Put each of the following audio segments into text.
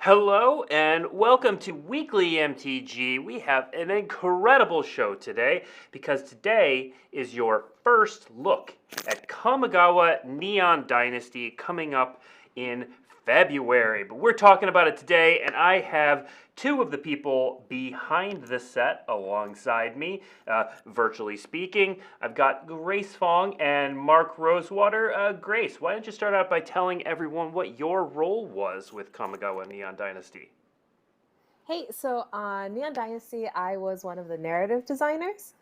Hello and welcome to Weekly MTG. We have an incredible show today because today is your first look at Kamigawa Neon Dynasty coming up in February. But we're talking about it today, and I have two of the people behind the set alongside me, virtually speaking. I've got Grace Fong and Mark Rosewater. Grace, why don't you start out by telling everyone what your role was with Kamigawa Neon Dynasty? Hey, so on Neon Dynasty, I was one of the narrative designers.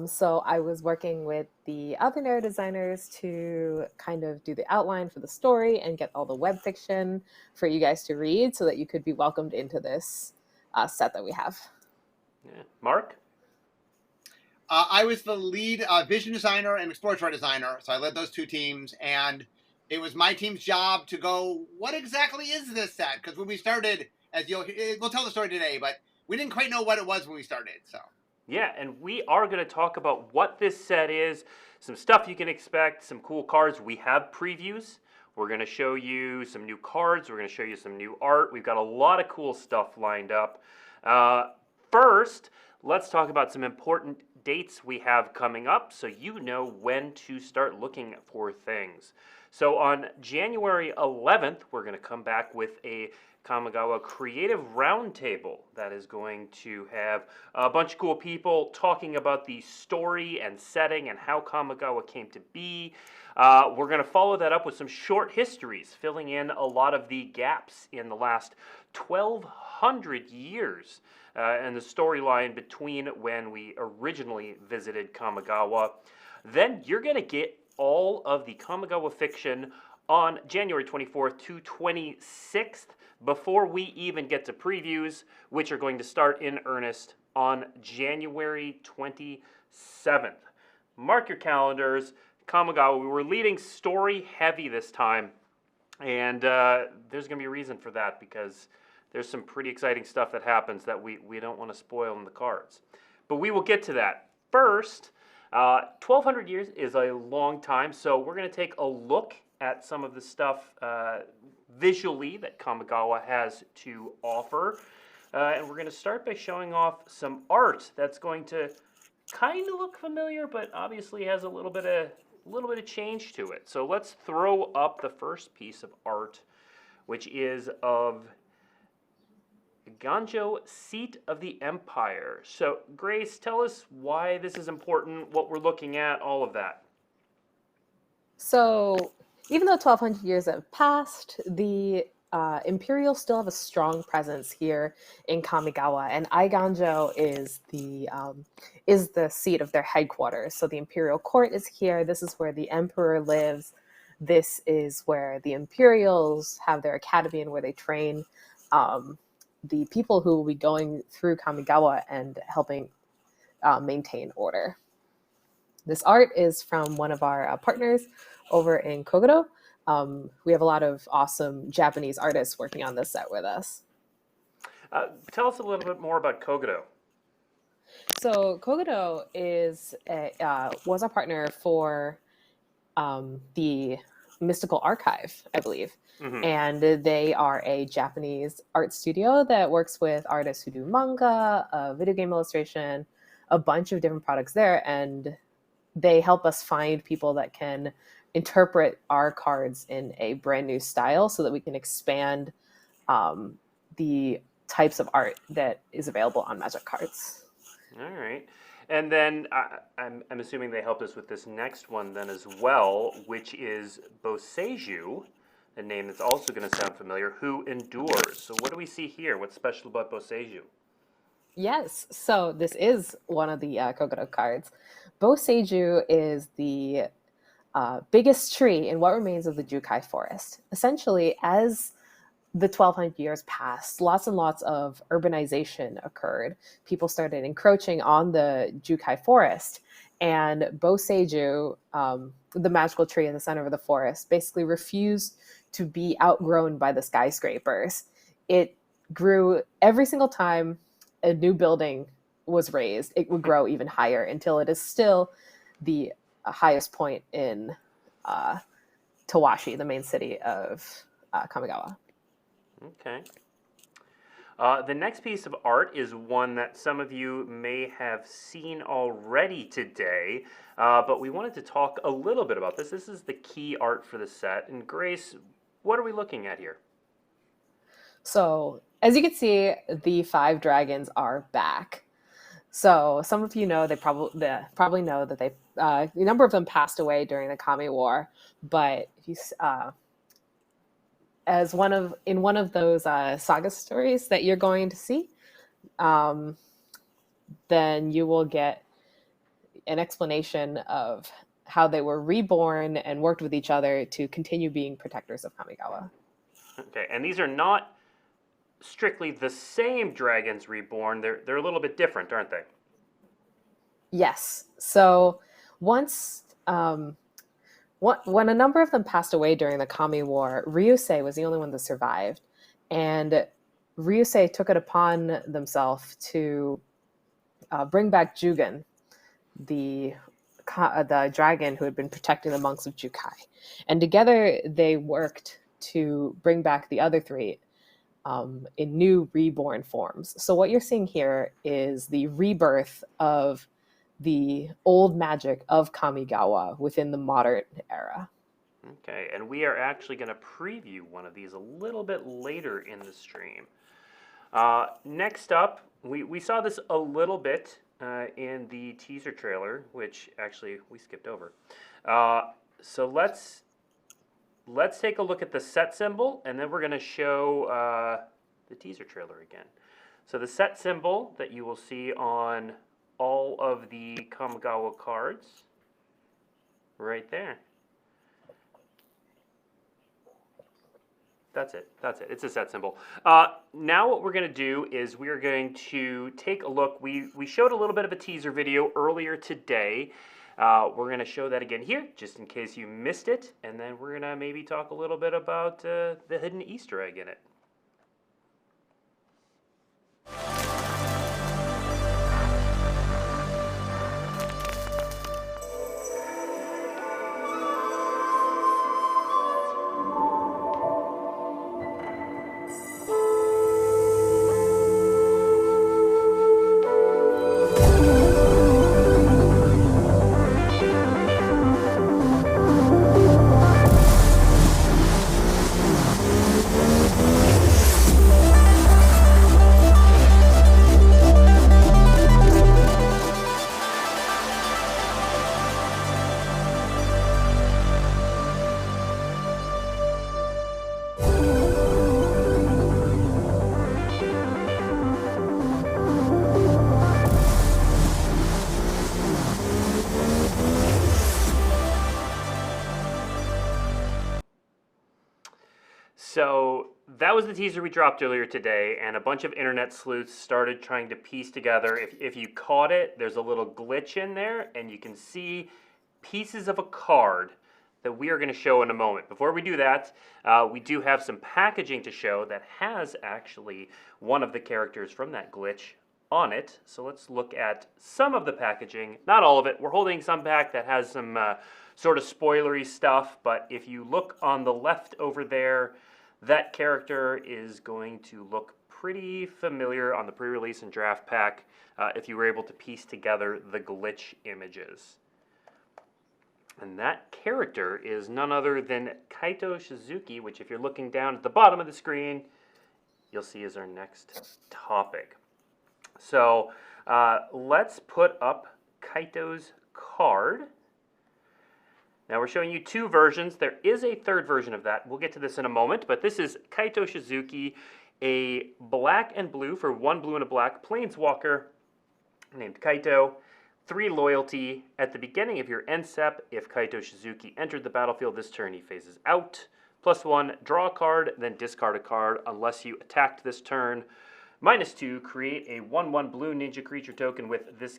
So I was working with the other narrative designers to kind of do the outline for the story and get all the web fiction for you guys to read so that you could be welcomed into this set that we have. Yeah. Mark? I was the lead vision designer and exploratory designer, so I led those two teams, and it was my team's job to go, what exactly is this set? Because when we started, we'll tell the story today, but we didn't quite know what it was when we started. So Yeah, and we are going to talk about what this set is, some stuff you can expect, some cool cards. We have previews. We're going to show you some new cards. We're going to show you some new art. We've got a lot of cool stuff lined up. First, let's talk about some important dates we have coming up so you know when to start looking for things. So on January 11th, we're going to come back with a Kamigawa Creative Roundtable that is going to have a bunch of cool people talking about the story and setting and how Kamigawa came to be. We're going to follow that up with some short histories, filling in a lot of the gaps in the last 1,200 years and the storyline between when we originally visited Kamigawa. Then you're going to get all of the Kamigawa fiction on January 24th to 26th before we even get to previews, which are going to start in earnest on January 27th. Mark your calendars. Kamigawa, we were leading story heavy this time, and there's going to be a reason for that because there's some pretty exciting stuff that happens that we don't want to spoil in the cards. But we will get to that. First, 1,200 years is a long time, so we're going to take a look at some of the stuff visually that Kamigawa has to offer. And we're going to start by showing off some art that's going to kind of look familiar, but obviously has a little bit of change to it. So let's throw up the first piece of art, which is of Ganjo, Seat of the Empire. So, Grace, tell us why this is important, what we're looking at, all of that. So even though 1,200 years have passed, the Imperials still have a strong presence here in Kamigawa, and Aiganjo is the seat of their headquarters. So the Imperial Court is here. This is where the Emperor lives. This is where the Imperials have their academy and where they train the people who will be going through Kamigawa and helping maintain order. This art is from one of our partners over in Kogoro. We have a lot of awesome Japanese artists working on this set with us. Tell us a little bit more about Kogoro. So Kogoro was our partner for the Mystical Archive, I believe. Mm-hmm. And they are a Japanese art studio that works with artists who do manga, video game illustration, a bunch of different products there. And they help us find people that can interpret our cards in a brand new style so that we can expand the types of art that is available on Magic cards. All right. And then I'm assuming they helped us with this next one then as well, which is Boseiju, a name that's also going to sound familiar, Who Endures. So what do we see here? What's special about Boseiju? Yes, so this is one of the Kogoro cards. Boseiju is the biggest tree in what remains of the Jukai forest. Essentially, as the 1,200 years passed, lots and lots of urbanization occurred. People started encroaching on the Jukai forest, and Boseiju, the magical tree in the center of the forest, basically refused to be outgrown by the skyscrapers. It grew every single time a new building was raised. It would grow even higher until it is still the highest point in Tawashi, the main city of Kamigawa. Okay. The next piece of art is one that some of you may have seen already today, but we wanted to talk a little bit about this. This is the key art for the set. And Grace, what are we looking at here? So, as you can see, the 5 dragons are back. So, some of you know they probably know that a number of them passed away during the Kami War. But if you in one of those saga stories that you're going to see, then you will get an explanation of how they were reborn and worked with each other to continue being protectors of Kamigawa. Okay, and these are not strictly the same dragons reborn. They're a little bit different, aren't they? Yes. So once when a number of them passed away during the Kami War, Ryusei was the only one that survived. And Ryusei took it upon themselves to bring back Jugen, the dragon who had been protecting the monks of Jukai. And together they worked to bring back the other 3 in new reborn forms. So what you're seeing here is the rebirth of the old magic of Kamigawa within the modern era. Okay, and we are actually going to preview one of these a little bit later in the stream. Next up, we saw this a little bit in the teaser trailer, which actually we skipped over. So let's take a look at the set symbol, and then we're going to show the teaser trailer again. So the set symbol that you will see on all of the Kamigawa cards, right there. That's it. It's a set symbol. Now what we're going to do is we're going to take a look. We showed a little bit of a teaser video earlier today. We're going to show that again here, just in case you missed it. And then we're going to maybe talk a little bit about the hidden Easter egg in it. So that was the teaser we dropped earlier today, and a bunch of internet sleuths started trying to piece together. If you caught it, there's a little glitch in there, and you can see pieces of a card that we are going to show in a moment. Before we do that, we do have some packaging to show that has actually one of the characters from that glitch on it. So let's look at some of the packaging, not all of it. We're holding some back that has some sort of spoilery stuff, but if you look on the left over there, that character is going to look pretty familiar on the pre-release and draft pack if you were able to piece together the glitch images. And that character is none other than Kaito Suzuki, which if you're looking down at the bottom of the screen, you'll see is our next topic. So let's put up Kaito's card. Now we're showing you 2 versions. There is a 3rd version of that. We'll get to this in a moment, but this is Kaito Suzuki, a black and blue for 1 blue and a black Planeswalker named Kaito. 3 loyalty. At the beginning of your end step, if Kaito Suzuki entered the battlefield this turn, he phases out. +1, draw a card, then discard a card unless you attacked this turn. -2, create a 1/1 blue ninja creature token with this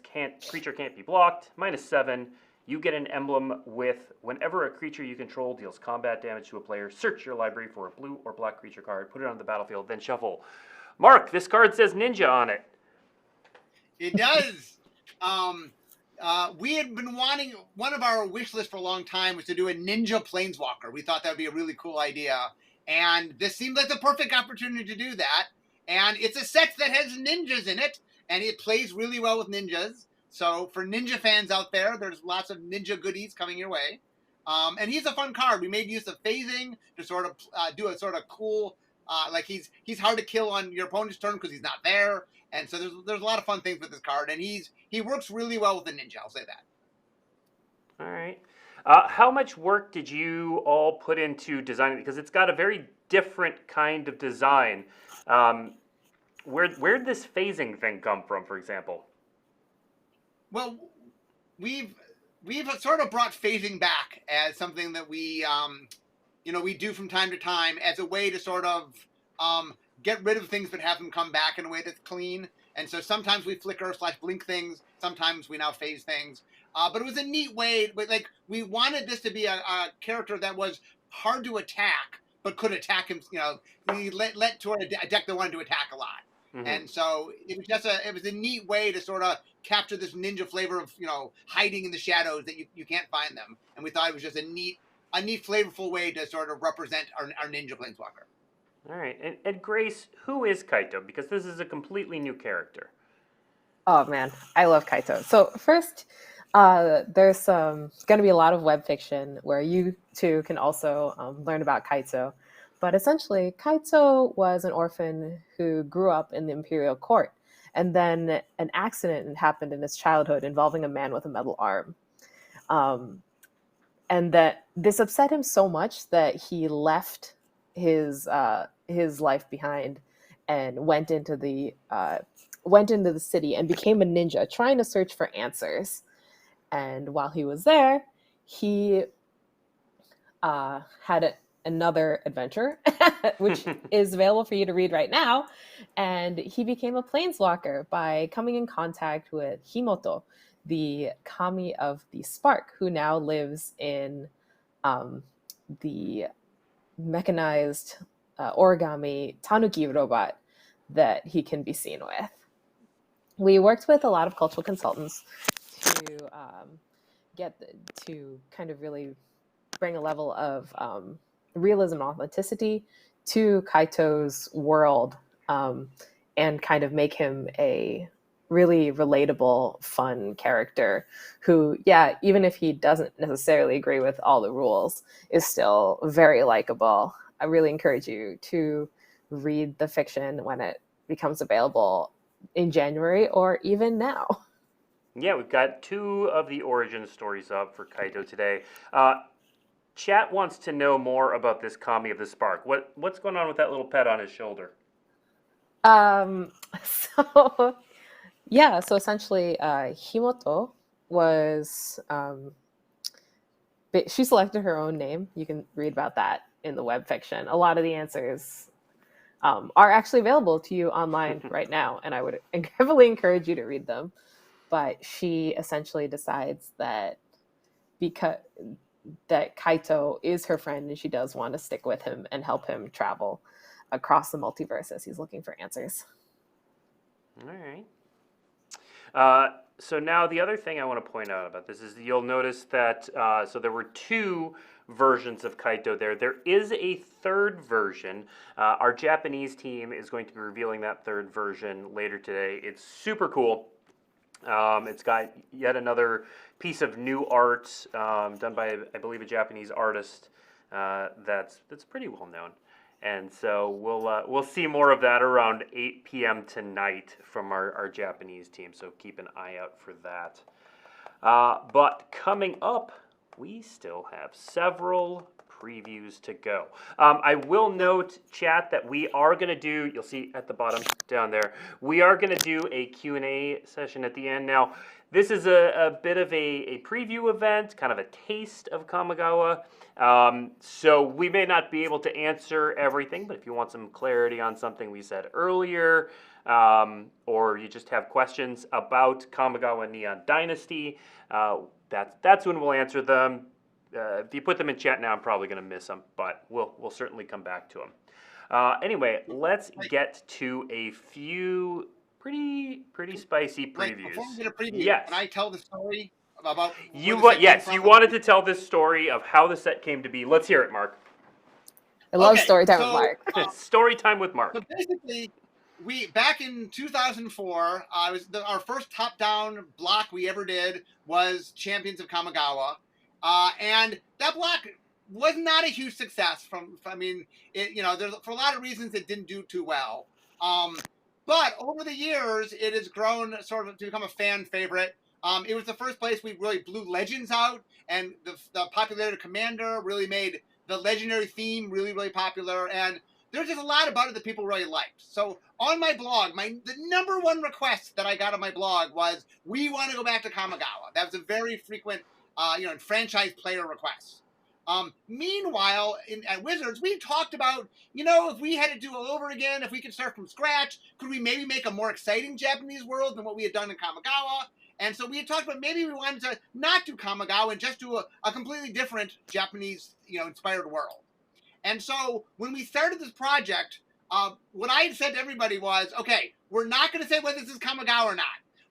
creature can't be blocked. -7, you get an emblem with whenever a creature you control deals combat damage to a player, search your library for a blue or black creature card, put it on the battlefield, then shuffle. Mark, this card says ninja on it. It does. We had been wanting, one of our wish lists for a long time was to do a ninja planeswalker. We thought that would be a really cool idea. And this seemed like the perfect opportunity to do that. And it's a set that has ninjas in it, and it plays really well with ninjas. So for ninja fans out there, there's lots of ninja goodies coming your way. And he's a fun card. We made use of phasing to sort of do a sort of cool, like he's hard to kill on your opponent's turn because he's not there. And so there's a lot of fun things with this card, and he works really well with the ninja. I'll say that. All right. How much work did you all put into designing it? Because it's got a very different kind of design. Where'd this phasing thing come from, for example? Well, we've sort of brought phasing back as something that we do from time to time as a way to sort of get rid of things but have them come back in a way that's clean. And so sometimes we flicker/blink things. Sometimes we now phase things. But it was a neat way. Like, we wanted this to be a character that was hard to attack, but could attack him. We let toward a deck that wanted to attack a lot. Mm-hmm. And so it was a neat way to sort of capture this ninja flavor of hiding in the shadows that you can't find them. And we thought it was just a neat flavorful way to sort of represent our ninja planeswalker. All right, and Grace, who is Kaito? Because this is a completely new character. Oh man, I love Kaito. So first, there's going to be a lot of web fiction where you too can also learn about Kaito. But essentially, Kaito was an orphan who grew up in the imperial court. And then an accident happened in his childhood involving a man with a metal arm. And that this upset him so much that he left his life behind and went into the city and became a ninja, trying to search for answers. And while he was there, he had another adventure, which is available for you to read right now. And he became a planeswalker by coming in contact with Himoto, the kami of the spark, who now lives in the mechanized origami tanuki robot that he can be seen with. We worked with a lot of cultural consultants to kind of really bring a level of realism and authenticity to Kaito's world, and kind of make him a really relatable, fun character who, even if he doesn't necessarily agree with all the rules, is still very likable. I really encourage you to read the fiction when it becomes available in January or even now. Yeah, we've got 2 of the origin stories up for Kaito today. Chat wants to know more about this Kami of the Spark. What's going on with that little pet on his shoulder? So essentially, Himoto was, she selected her own name. You can read about that in the web fiction. A lot of the answers are actually available to you online right now, and I would heavily encourage you to read them. But she essentially decides that Kaito is her friend, and she does want to stick with him and help him travel across the multiverse as he's looking for answers. All right. So now the other thing I want to point out about this is you'll notice that so there were 2 versions of Kaito there. There is a 3rd version. Our Japanese team is going to be revealing that 3rd version later today. It's super cool. It's got yet another piece of new art done by, I believe, a Japanese artist that's pretty well known. And so we'll see more of that around 8 p.m. tonight from our Japanese team. So keep an eye out for that. But coming up, we still have several previews to go. I will note, chat, that we are going to do, you'll see at the bottom down there, we are going to do a Q&A session at the end. Now, this is a bit of a preview event, kind of a taste of Kamigawa. So we may not be able to answer everything, but if you want some clarity on something we said earlier, or you just have questions about Kamigawa Neon Dynasty, that's when we'll answer them. If you put them in chat now, I'm probably going to miss them, but we'll certainly come back to them. Anyway, let's get to a few pretty spicy previews. Before we get a preview, yes. Can I tell the story about you wanted to tell this story of how the set came to be. Let's hear it, Mark. I love story time with Mark. Story time with Mark. So basically, we back in 2004, our first top-down block we ever did was Champions of Kamigawa, and that block was not a huge success. I mean, there's for a lot of reasons it didn't do too well. But over the years, it has grown sort of to become a fan favorite. It was the first place we really blew legends out, and the popularity of Commander really made the legendary theme really, really popular. And there's just a lot about it that people really liked. So on my blog, the number one request that I got on my blog was, we want to go back to Kamigawa. That was a very frequent, franchise player request. Meanwhile, at Wizards, we talked about, if we had to do all over again, if we could start from scratch, could we maybe make a more exciting Japanese world than what we had done in Kamigawa? And so we had talked about maybe we wanted to not do Kamigawa and just do a completely different Japanese, inspired world. And so when we started this project, what I had said to everybody was, okay, we're not going to say whether this is Kamigawa or not.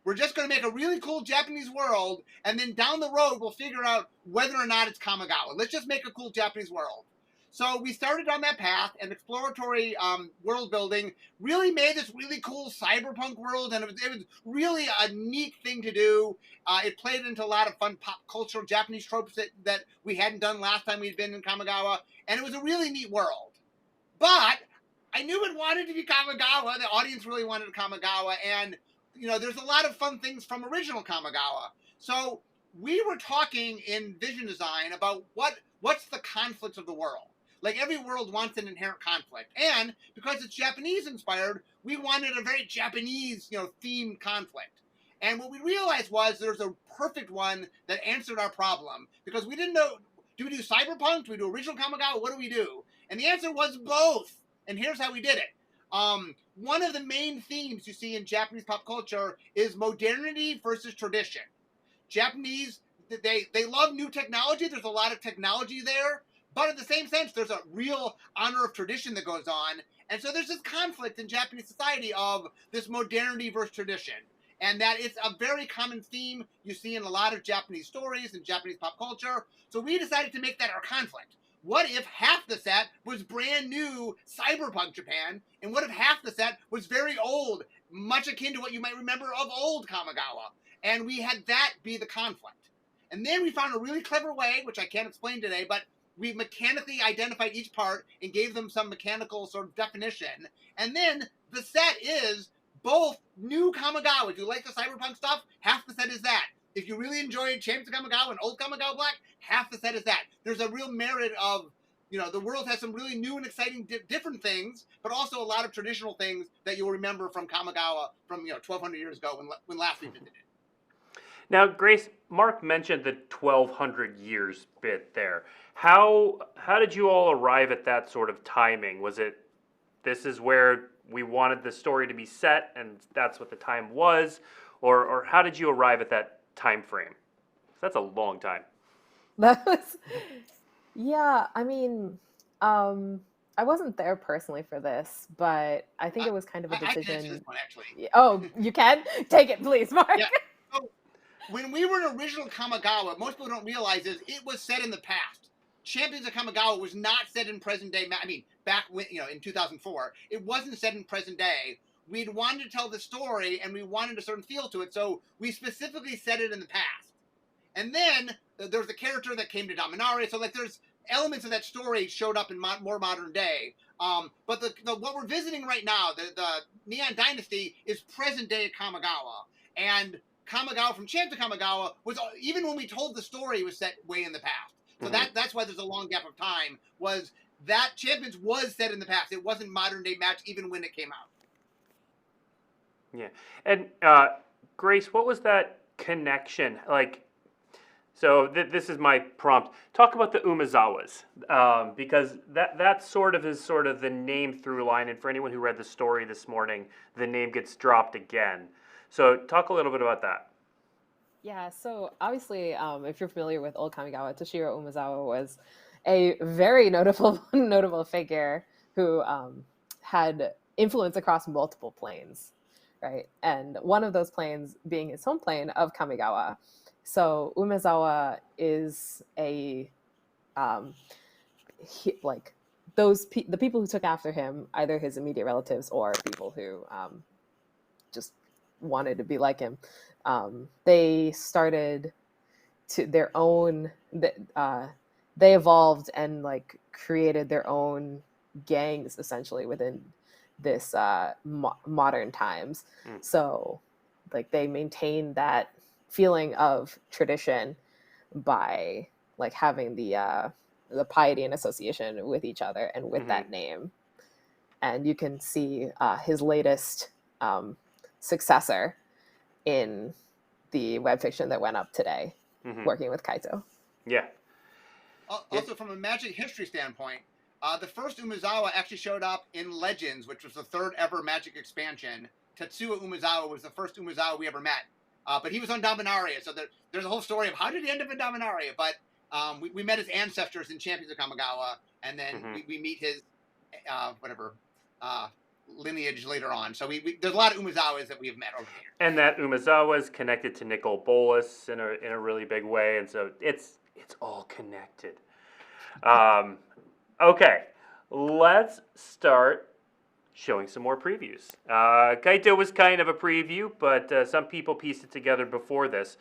We're just going to make a really cool Japanese world, and then down the road, we'll figure out whether or not it's Kamigawa. Let's just make a cool Japanese world. So we started on that path, and exploratory world building really made this really cool cyberpunk world, and it was really a neat thing to do. It played into a lot of fun pop cultural Japanese tropes that we hadn't done last time we'd been in Kamigawa, and it was a really neat world. But I knew it wanted to be Kamigawa. The audience really wanted Kamigawa, and there's a lot of fun things from original Kamigawa. So we were talking in vision design about what's the conflict of the world. Like, every world wants an inherent conflict. And because it's Japanese inspired, we wanted a very Japanese, themed conflict. And what we realized was there's a perfect one that answered our problem, because we didn't know, do we do cyberpunk? Do we do original Kamigawa? What do we do? And the answer was both. And here's how we did it. One of the main themes you see in Japanese pop culture is modernity versus tradition. Japanese, they love new technology. There's a lot of technology there. But in the same sense, there's a real honor of tradition that goes on. And so there's this conflict in Japanese society of this modernity versus tradition. And that it's a very common theme you see in a lot of Japanese stories and Japanese pop culture. So we decided to make that our conflict. What if half the set was brand new cyberpunk Japan, and what if half the set was very old, much akin to what you might remember of old Kamigawa? And we had that be the conflict. And then we found a really clever way, which I can't explain today, but we mechanically identified each part and gave them some mechanical sort of definition. And then the set is both new Kamigawa. If you like the cyberpunk stuff, half the set is that. If you really enjoyed Champions of Kamigawa and Old Kamigawa Black, half the set is that. There's a real merit of, the world has some really new and exciting different things, but also a lot of traditional things that you'll remember from Kamigawa from, 1,200 years ago when last we visited it. Now, Grace, Mark mentioned the 1,200 years bit there. How did you all arrive at that sort of timing? Was it, this is where we wanted the story to be set and that's what the time was? Or how did you arrive at that time frame? That's a long time. That was, yeah, I mean, I wasn't there personally for this, but I think it was kind of a decision. I can answer this one, actually. Oh, you can? Take it, please, Mark. Yeah. So, when we were in original Kamigawa, most people don't realize is it was set in the past. Champions of Kamigawa was not set in present day. I mean, back when, in 2004, it wasn't set in present day. We'd wanted to tell the story, and we wanted a certain feel to it, so we specifically set it in the past. And then there's a character that came to Dominaria, so there's elements of that story showed up in more modern day. But what we're visiting right now, the Neon Dynasty, is present day Kamigawa, and Kamigawa from Champions of Kamigawa was, even when we told the story, was set way in the past. So that's why there's a long gap of time. Was that Champions was set in the past? It wasn't modern day match even when it came out. Yeah, and Grace, what was that connection like? So this is my prompt. Talk about the Umezawas, because that sort of is sort of the name through line. And for anyone who read the story this morning, the name gets dropped again. So talk a little bit about that. Yeah, so obviously, if you're familiar with Old Kamigawa, Toshiro Umezawa was a very notable figure who had influence across multiple planes, right? And one of those planes being his home plane of Kamigawa. So Umezawa is a the people who took after him, either his immediate relatives or people who just wanted to be like him, they started to their own. They evolved and like created their own gangs essentially within this modern times. So like they maintain that feeling of tradition by like having the piety and association with each other and with that name. And you can see his latest successor in the web fiction that went up today, working with Kaito. Yeah. Also, from a Magic history standpoint, the first Umezawa actually showed up in Legends, which was the third ever Magic expansion. Tetsuya Umezawa was the first Umezawa we ever met. But he was on Dominaria, so there's a whole story of how did he end up in Dominaria. But we met his ancestors in Champions of Kamigawa, and then we meet his lineage later on. So there's a lot of Umezawas that we have met over the years. And that Umezawa is connected to Nicol Bolas in a really big way, and so it's all connected. Okay, let's start showing some more previews. Kaito was kind of a preview, but some people pieced it together before this.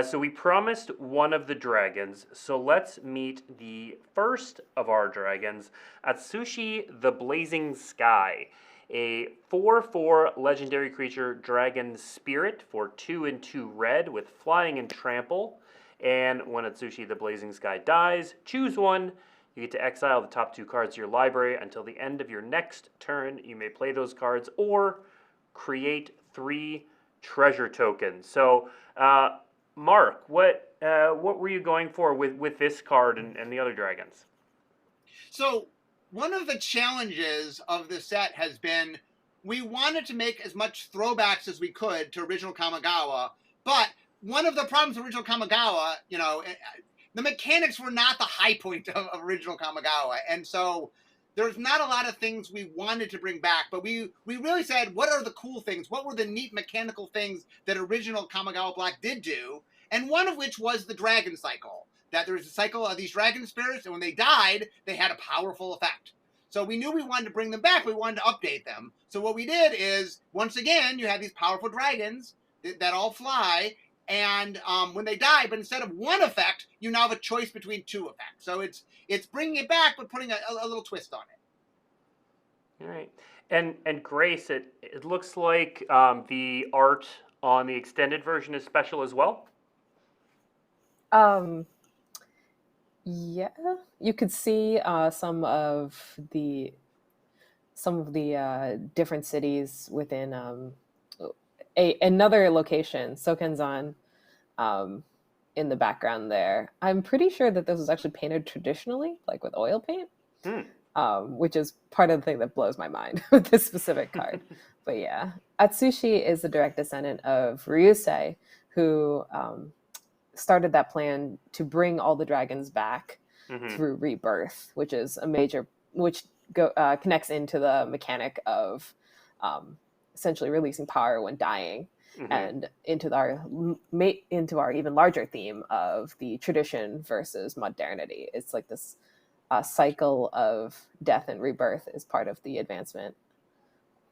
So we promised one of the dragons, so let's meet the first of our dragons, Atsushi the Blazing Sky. A 4/4 legendary creature, dragon spirit for 2 and 2 red with flying and trample. And when Atsushi the Blazing Sky dies, choose one. You get to exile the top 2 cards of your library until the end of your next turn. You may play those cards or create 3 treasure tokens. So, Mark, what were you going for with this card and the other dragons? So, one of the challenges of this set has been we wanted to make as much throwbacks as we could to original Kamigawa, but one of the problems with original Kamigawa, the mechanics were not the high point of original Kamigawa. And so there's not a lot of things we wanted to bring back, but we really said, what are the cool things? What were the neat mechanical things that original Kamigawa Black did do? And one of which was the dragon cycle, that there was a cycle of these dragon spirits, and when they died, they had a powerful effect. So we knew we wanted to bring them back, we wanted to update them. So what we did is, once again, you have these powerful dragons that all fly, and when they die, but instead of one effect, you now have a choice between 2 effects. So it's bringing it back, but putting a little twist on it. All right. And Grace, it looks like the art on the extended version is special as well? Yeah, you could see some of the different cities within another location, Sokenzan, in the background there. I'm pretty sure that this was actually painted traditionally, like with oil paint, which is part of the thing that blows my mind with this specific card. But yeah, Atsushi is the direct descendant of Ryusei, who started that plan to bring all the dragons back through rebirth, which is connects into the mechanic of essentially releasing power when dying, and into our even larger theme of the tradition versus modernity. It's like this cycle of death and rebirth is part of the advancement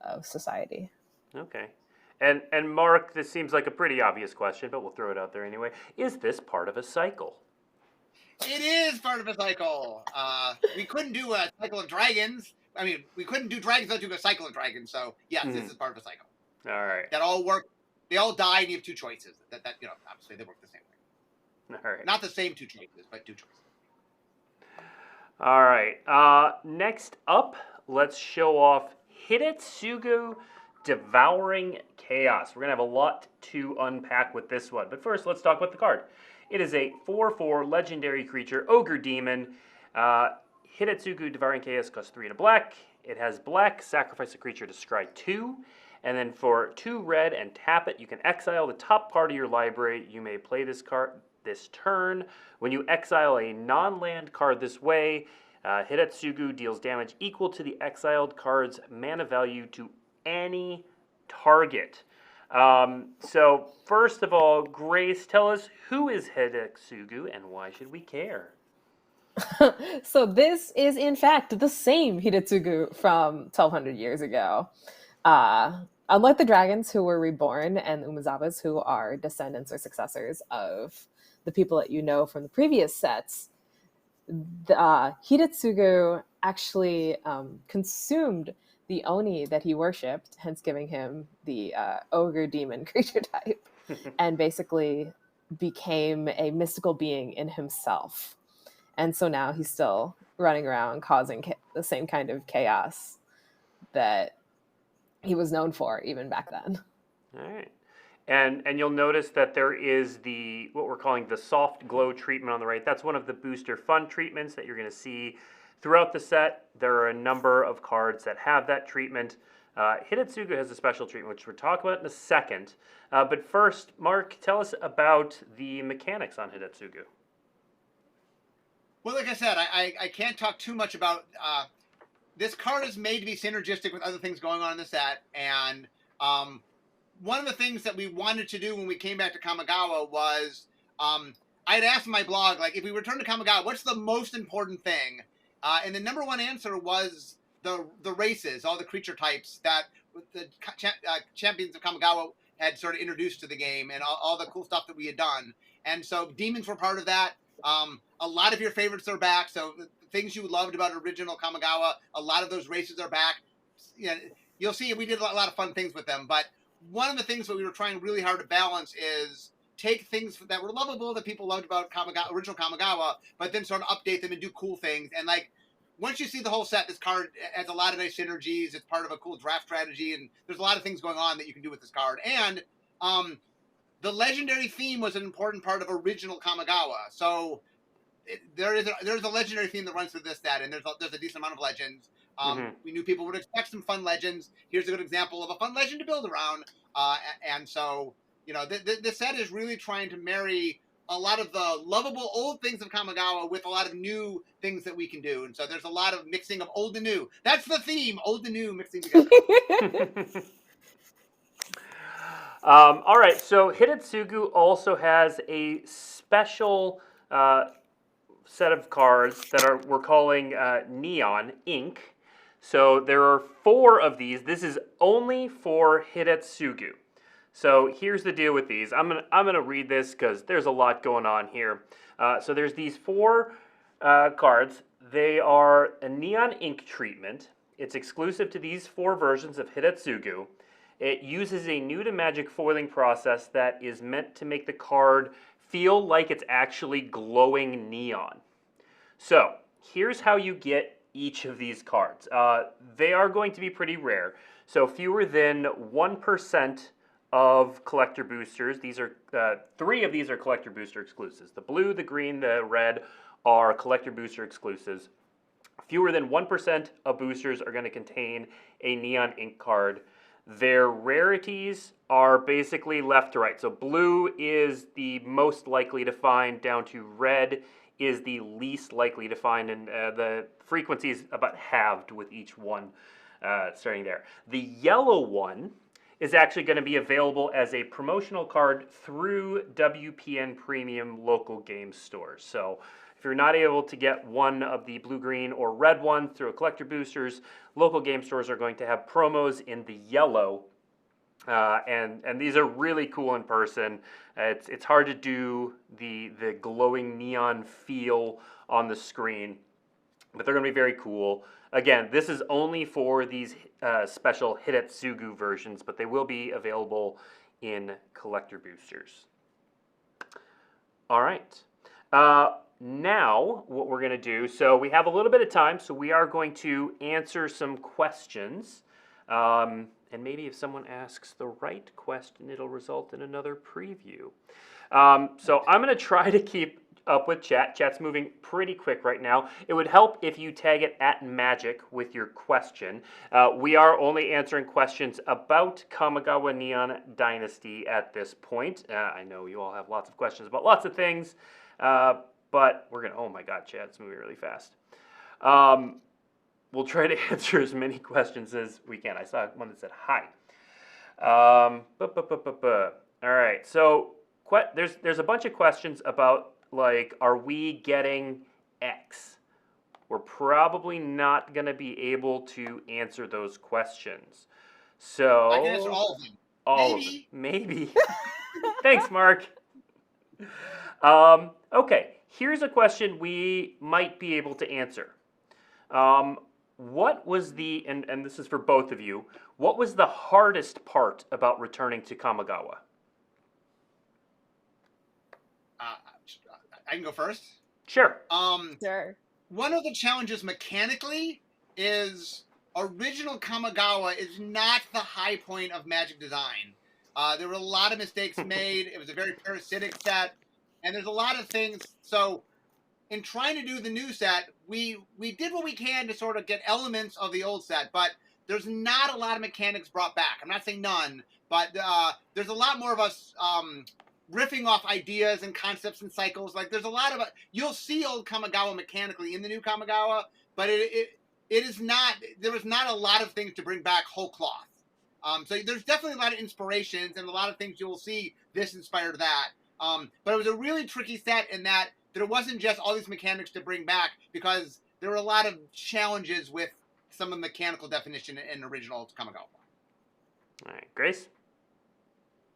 of society. Okay. And Mark, this seems like a pretty obvious question, but we'll throw it out there anyway. Is this part of a cycle? It is part of a cycle. We couldn't do a cycle of dragons. I mean, we couldn't do dragons without doing a cycle of dragons. So yes, this is part of a cycle. All right. That all work. They all die, and you have 2 choices. That obviously they work the same way. All right. Not the same 2 choices, but 2 choices. All right. Next up, let's show off Hidetsugu Devouring Chaos. We're going to have a lot to unpack with this one. But first, let's talk about the card. It is a 4/4 legendary creature, Ogre Demon. Hidetsugu Devouring Chaos costs 3 and a black. It has black, sacrifice a creature to scry 2. And then for 2 red and tap it, you can exile the top part of your library. You may play this card this turn. When you exile a non-land card this way, Hidetsugu deals damage equal to the exiled card's mana value to any target. So first of all, Grace, tell us, who is Hidetsugu and why should we care? So this is in fact the same Hidetsugu from 1200 years ago. Unlike the dragons who were reborn and the Umezawas who are descendants or successors of the people that you know from the previous sets, the Hidetsugu actually consumed the Oni that he worshipped, hence giving him the ogre demon creature type, and basically became a mystical being in himself. And so now he's still running around causing the same kind of chaos that he was known for even back then. All right. And you'll notice that there is what we're calling the soft glow treatment on the right. That's one of the booster fun treatments that you're going to see throughout the set. There are a number of cards that have that treatment. Hidetsugu has a special treatment, which we'll talk about in a second. But first, Mark, tell us about the mechanics on Hidetsugu. Well, like I said, I can't talk too much about this card is made to be synergistic with other things going on in the set, and one of the things that we wanted to do when we came back to Kamigawa was I had asked in my blog, like, if we return to Kamigawa, what's the most important thing? And the number one answer was the races, all the creature types that the champions of Kamigawa had sort of introduced to the game, and all the cool stuff that we had done. And so demons were part of that. A lot of your favorites are back. So the things you loved about original Kamigawa, a lot of those races are back. You know, you'll see we did a lot of fun things with them. But one of the things that we were trying really hard to balance is take things that were lovable that people loved about original Kamigawa, but then sort of update them and do cool things. And like, once you see the whole set, this card has a lot of nice synergies. It's part of a cool draft strategy, and there's a lot of things going on that you can do with this card. And the legendary theme was an important part of original Kamigawa. So there's a legendary theme that runs through this set, and there's a decent amount of legends. We knew people would expect some fun legends. Here's a good example of a fun legend to build around. And so, you know, this set is really trying to marry a lot of the lovable old things of Kamigawa with a lot of new things that we can do. And so there's a lot of mixing of old and new. That's the theme, old and new mixing together. All right, so Hidetsugu also has a special set of cards that we're calling Neon Ink. So there are 4 of these. This is only for Hidetsugu. So here's the deal with these. I'm gonna read this because there's a lot going on here. So there's these 4 cards. They are a Neon Ink treatment. It's exclusive to these 4 versions of Hidetsugu. It uses a new to Magic foiling process that is meant to make the card feel like it's actually glowing neon. So here's how you get each of these cards. They are going to be pretty rare. So fewer than 1% of collector boosters. These are 3 of these are collector booster exclusives. The blue, the green, the red are collector booster exclusives. Fewer than 1% of boosters are going to contain a Neon Ink card. Their rarities are basically left to right. So blue is the most likely to find, down to red is the least likely to find, and the frequency is about halved with each one starting there. The yellow one is actually going to be available as a promotional card through WPN Premium local game stores. So if you're not able to get one of the blue, green, or red one through a collector boosters, local game stores are going to have promos in the yellow. And these are really cool in person. It's hard to do the glowing neon feel on the screen, but they're going to be very cool. Again, this is only for these special Hidetsugu versions, but they will be available in collector boosters. All right. Now, what we're going to do, so we have a little bit of time, so we are going to answer some questions. And maybe if someone asks the right question, it'll result in another preview. So I'm going to try to keep up with chat. Chat's moving pretty quick right now. It would help if you tag it @Magic with your question. We are only answering questions about Kamigawa Neon Dynasty at this point. I know you all have lots of questions about lots of things, but we're going to, oh my God, chat, it's moving really fast. We'll try to answer as many questions as we can. I saw one that said hi. All right, so there's a bunch of questions about, like, are we getting X? We're probably not going to be able to answer those questions. So I can answer all of them. All Maybe. of them. Maybe. Thanks, Mark. Okay, here's a question we might be able to answer. What was the, and this is for both of you, what was the hardest part about returning to Kamigawa? I can go first. Sure. Sure. One of the challenges mechanically is original Kamigawa is not the high point of Magic design. There were a lot of mistakes made. It was a very parasitic set, and there's a lot of things. So, in trying to do the new set, we did what we can to sort of get elements of the old set, but there's not a lot of mechanics brought back. I'm not saying none, but there's a lot more of us riffing off ideas and concepts and cycles. Like there's a lot of you'll see old Kamigawa mechanically in the new Kamigawa, but it is not. There was not a lot of things to bring back whole cloth. So there's definitely a lot of inspirations and a lot of things you'll see this inspired that. But it was a really tricky set in that there wasn't just all these mechanics to bring back because there were a lot of challenges with some of the mechanical definition in original Kamigawa. All right, Grace?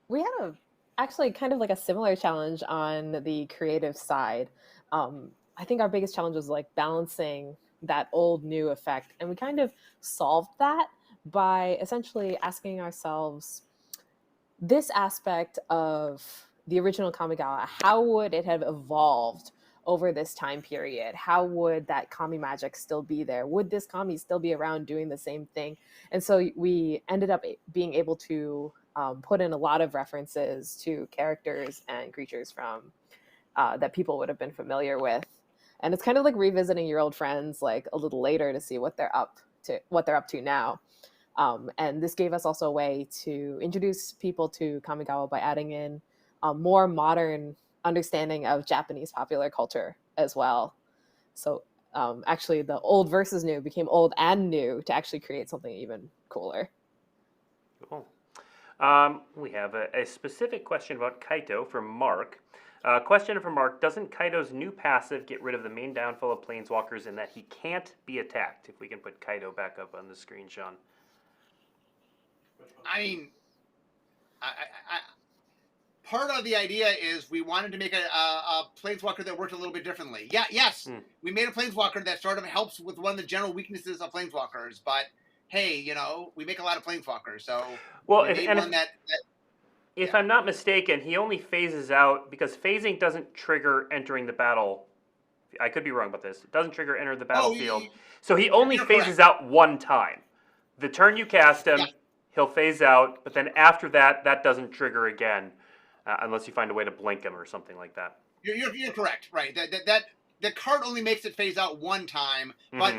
We had actually kind of like a similar challenge on the creative side. I think our biggest challenge was like balancing that old new effect. And we kind of solved that by essentially asking ourselves this aspect of the original Kamigawa, how would it have evolved over this time period? How would that Kami magic still be there? Would this Kami still be around doing the same thing? And so we ended up being able to put in a lot of references to characters and creatures from that people would have been familiar with. And it's kind of like revisiting your old friends like a little later to see what they're up to now. And this gave us also a way to introduce people to Kamigawa by adding in a more modern understanding of Japanese popular culture as well. So actually the old versus new became old and new to actually create something even cooler. Cool. We have a specific question about Kaito from Mark. Question from Mark, doesn't Kaito's new passive get rid of the main downfall of Planeswalkers in that he can't be attacked? If we can put Kaito back up on the screen, Sean. I mean, part of the idea is we wanted to make a Planeswalker that worked a little bit differently. Yeah, yes, we made a Planeswalker that sort of helps with one of the general weaknesses of Planeswalkers, but hey, you know, we make a lot of Planeswalkers, so well, if I'm not mistaken, he only phases out because phasing doesn't trigger entering the battle. I could be wrong about this. It doesn't trigger enter the battlefield. So he only phases out one time. The turn you cast him, he'll phase out, but then after that, that doesn't trigger again, unless you find a way to blink him or something like that. You're correct, right? That the card only makes it phase out one time, but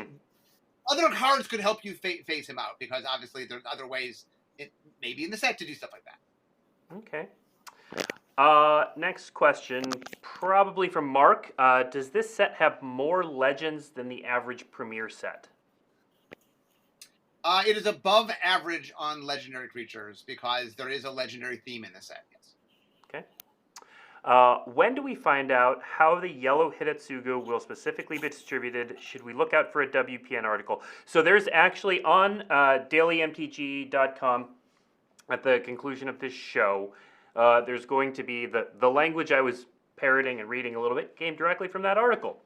other cards could help you phase him out because obviously there's other ways, maybe in the set, to do stuff like that. Okay. Next question, probably from Mark. Does this set have more legends than the average Premier set? It is above average on legendary creatures because there is a legendary theme in the set, yes. Okay. When do we find out how the yellow Hidetsugu will specifically be distributed? Should we look out for a WPN article? So there's actually on dailymtg.com at the conclusion of this show, there's going to be the language I was parroting and reading a little bit came directly from that article.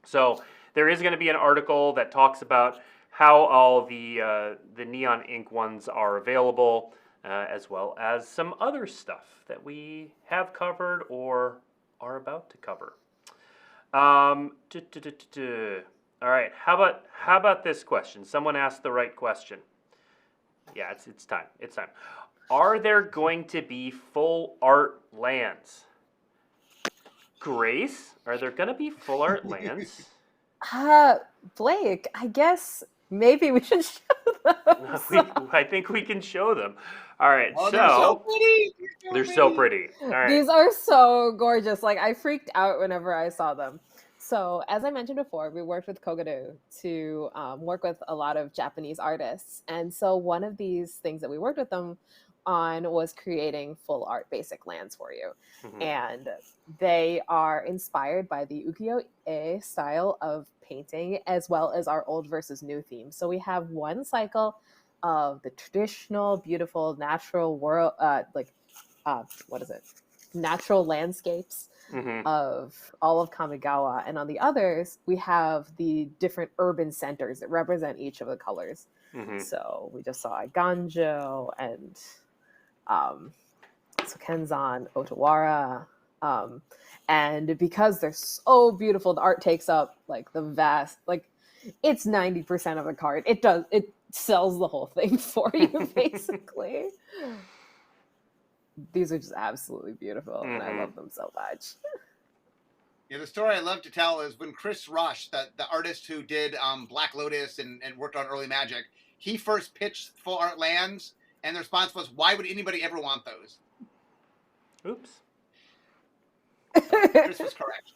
So there is going to be an article that talks about how all the neon ink ones are available, as well as some other stuff that we have covered or are about to cover. All right, how about this question? Someone asked the right question. Yeah, it's time. It's time. Are there going to be full art lands? Grace, are there going to be full art lands? Blake, I guess maybe we should show them. I think we can show them. All right, oh, so they're so pretty. They're so pretty. All right. These are so gorgeous. Like I freaked out whenever I saw them. So, as I mentioned before, we worked with Kogoro to work with a lot of Japanese artists. And so, one of these things that we worked with them on was creating full art basic lands for you. Mhm. And they are inspired by the ukiyo-e style of painting, as well as our old versus new theme. So, we have one cycle of the traditional, beautiful, natural world, what is it? Natural landscapes Mhm. of all of Kamigawa, and on the others we have the different urban centers that represent each of the colors. Mhm. So we just saw Ganjo and um, Kenzan, Otawara, and because they're so beautiful, the art takes up like the vast, like it's 90% of the card. It sells the whole thing for you basically. These are just absolutely beautiful, and I Mhm. love them so much. Yeah, the story I love to tell is when Chris Rush, the artist who did Black Lotus and worked on early Magic, he first pitched full art lands, and the response was, "Why would anybody ever want those?" Oops. So Chris was correct.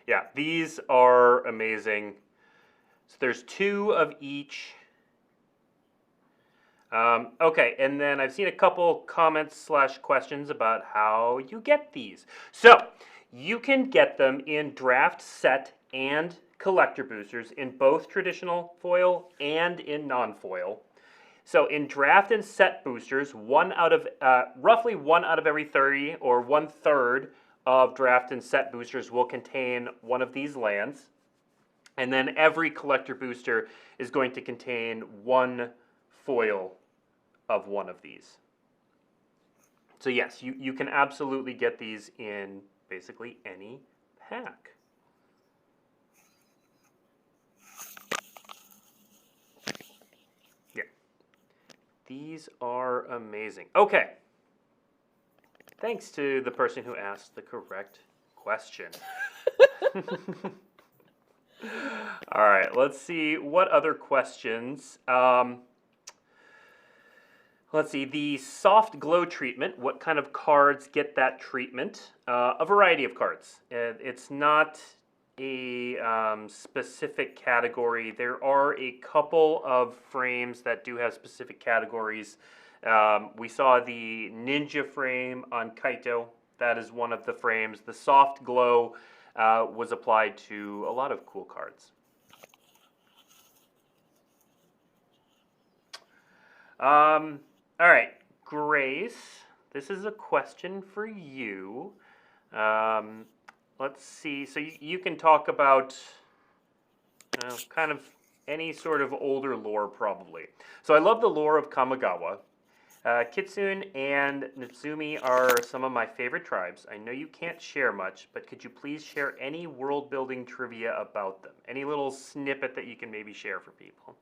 Yeah, these are amazing. So there's 2 of each. Okay, and then I've seen a couple comments / questions about how you get these. So you can get them in draft, set, and collector boosters in both traditional foil and in non-foil. So in draft and set boosters, roughly 1 out of every 30, or 1/3 of draft and set boosters will contain one of these lands. And then every collector booster is going to contain 1 foil of one of these. So yes, you can absolutely get these in basically any pack. Yeah. These are amazing. Okay. Thanks to the person who asked the correct question. All right, let's see what other questions. Let's see, the soft glow treatment, what kind of cards get that treatment? A variety of cards. It's not a specific category. There are a couple of frames that do have specific categories. We saw the Ninja frame on Kaito. That is one of the frames. The soft glow was applied to a lot of cool cards. All right, Grace, this is a question for you. Let's see. So you can talk about kind of any sort of older lore, probably. So I love the lore of Kamigawa. Kitsune and Natsumi are some of my favorite tribes. I know you can't share much, but could you please share any world building trivia about them? Any little snippet that you can maybe share for people?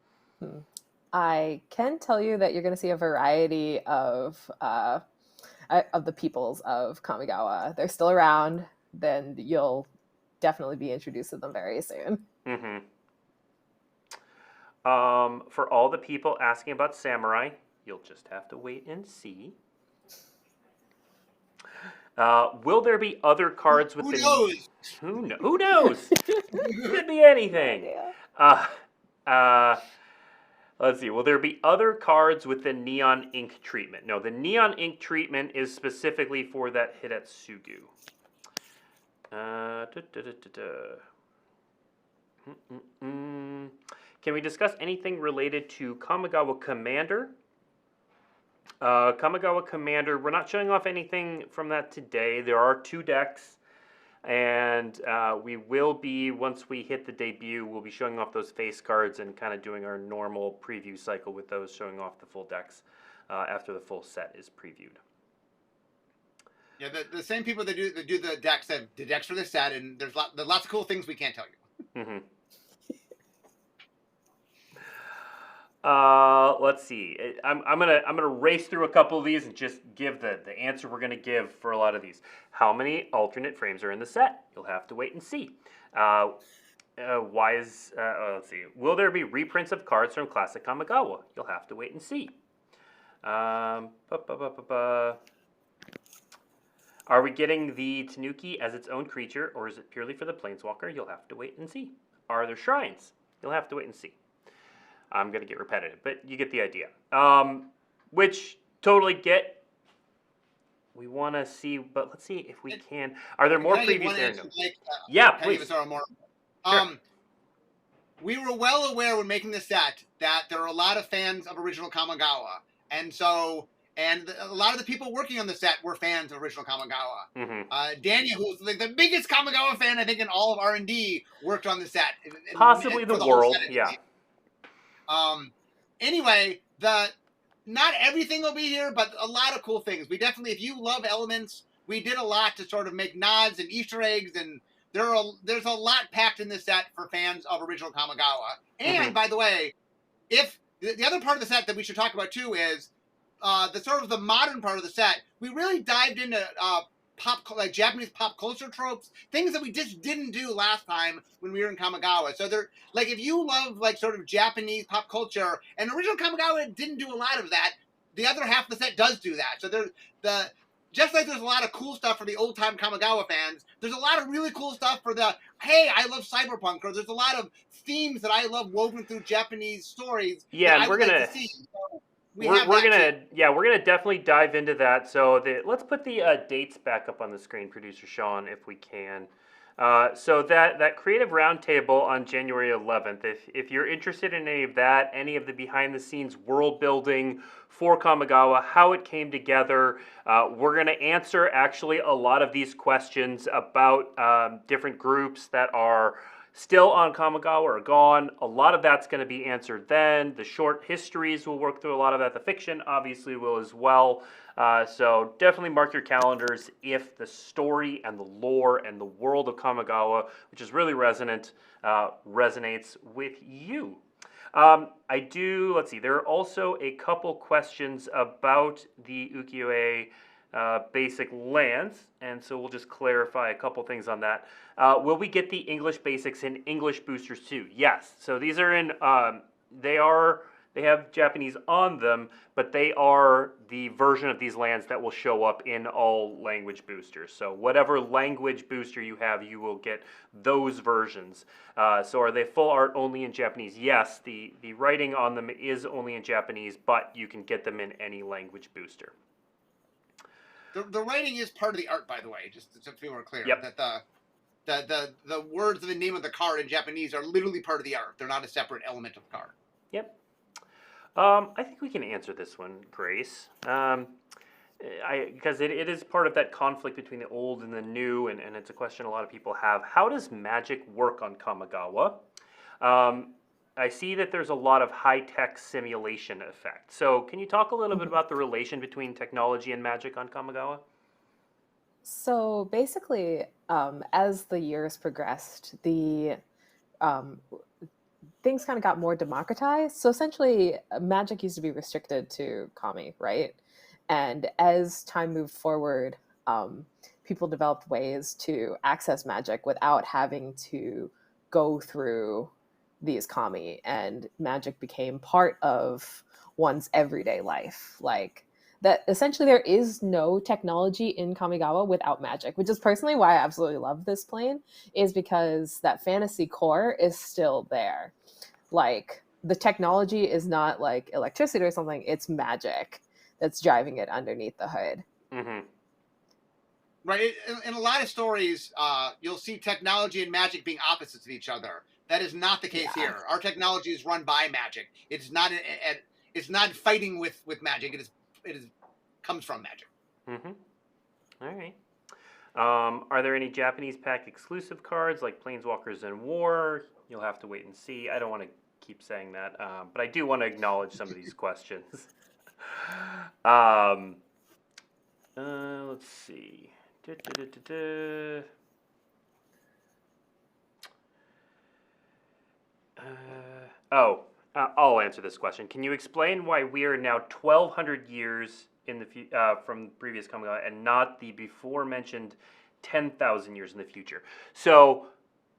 I can tell you that you're going to see a variety of the peoples of Kamigawa. They're still around. Then you'll definitely be introduced to them very soon. Mm-hmm. For all the people asking about samurai, you'll just have to wait and see. Will there be other cards with Who the? knows? Who knows? Could be anything. No Let's see. Will there be other cards with the neon ink treatment? No, the neon ink treatment is specifically for that Hidetsugu. Can we discuss anything related to Kamigawa Commander? Kamigawa Commander, we're not showing off anything from that today. There are 2 decks. And we will be, once we hit the debut, we'll be showing off those face cards and kind of doing our normal preview cycle with those, showing off the full decks after the full set is previewed. Yeah, the same people that do the decks have the decks for this set, and there's lots of cool things we can't tell you. Mm-hmm. Let's see. I'm gonna race through a couple of these and just give the answer we're gonna give for a lot of these. How many alternate frames are in the set? You'll have to wait and see. Let's see. Will there be reprints of cards from Classic Kamigawa? You'll have to wait and see. Are we getting the Tanuki as its own creature, or is it purely for the Planeswalker? You'll have to wait and see. Are there shrines? You'll have to wait and see. I'm going to get repetitive, but you get the idea. Which totally get. We want to see, but let's see if we can. Are there more previews there? Yeah, please. Sure. We were well aware when making the set that there are a lot of fans of original Kamigawa, and a lot of the people working on the set were fans of original Kamigawa. Mm-hmm. Daniel, who's like the biggest Kamigawa fan, I think, in all of R&D, worked on the set. Possibly the world, yeah. Anyway, not everything will be here, but a lot of cool things. We definitely, if you love elements, we did a lot to sort of make nods and Easter eggs, and there's a lot packed in this set for fans of original Kamigawa. And by the way, if the other part of the set that we should talk about too is the sort of the modern part of the set. We really dived into Japanese pop culture tropes, things that we just didn't do last time when we were in Kamigawa. So they're like, if you love like sort of Japanese pop culture, and original Kamigawa didn't do a lot of that, the other half of the set does do that. So just like there's a lot of cool stuff for the old time Kamigawa fans, there's a lot of really cool stuff for the, hey, I love cyberpunk, or there's a lot of themes that I love woven through Japanese stories. Yeah, and we're gonna definitely dive into that. So let's put the dates back up on the screen, producer Sean, if we can. So that creative roundtable on January 11th, if you're interested in any of that, any of the behind the scenes world building for Kamigawa, how it came together, we're going to answer actually a lot of these questions about different groups that are still on Kamigawa or gone. A lot of that's going to be answered then. The short histories will work through a lot of that. The fiction obviously will as well. So definitely mark your calendars if the story and the lore and the world of Kamigawa, which is really resonant, resonates with you. Let's see, there are also a couple questions about the ukiyo-e basic lands, and so we'll just clarify a couple things on that. Will we get the English basics in English boosters too? Yes. So these are in, they have Japanese on them, but they are the version of these lands that will show up in all language boosters. So whatever language booster you have, you will get those versions. So are they full art only in Japanese? Yes, the writing on them is only in Japanese, but you can get them in any language booster. The writing is part of the art, by the way, just so people are clear. Yep. That the words of the name of the card in Japanese are literally part of the art. They're not a separate element of the card. Yep. I think we can answer this one, Grace. Because it is part of that conflict between the old and the new, and it's a question a lot of people have. How does magic work on Kamigawa? I see that there's a lot of high-tech simulation effect. So can you talk a little bit about the relation between technology and magic on Kamigawa? So basically, as the years progressed, the things kind of got more democratized. So essentially, magic used to be restricted to Kami, right? And as time moved forward, people developed ways to access magic without having to go through these Kami, and magic became part of one's everyday life. Like that, essentially, there is no technology in Kamigawa without magic, which is personally why I absolutely love this plane, is because that fantasy core is still there. Like the technology is not like electricity or something, it's magic that's driving it underneath the hood. Mm-hmm. Right. In a lot of stories, you'll see technology and magic being opposites of each other. That is not the case here. Our technology is run by magic. It's not fighting with magic. It comes from magic. Mm-hmm. All right. Are there any Japanese pack exclusive cards like Planeswalkers and War? You'll have to wait and see. I don't want to keep saying that, but I do want to acknowledge some of these questions. Let's see. I'll answer this question. Can you explain why we are now 1,200 years in the from previous Kamigawa and not the before mentioned 10,000 years in the future? So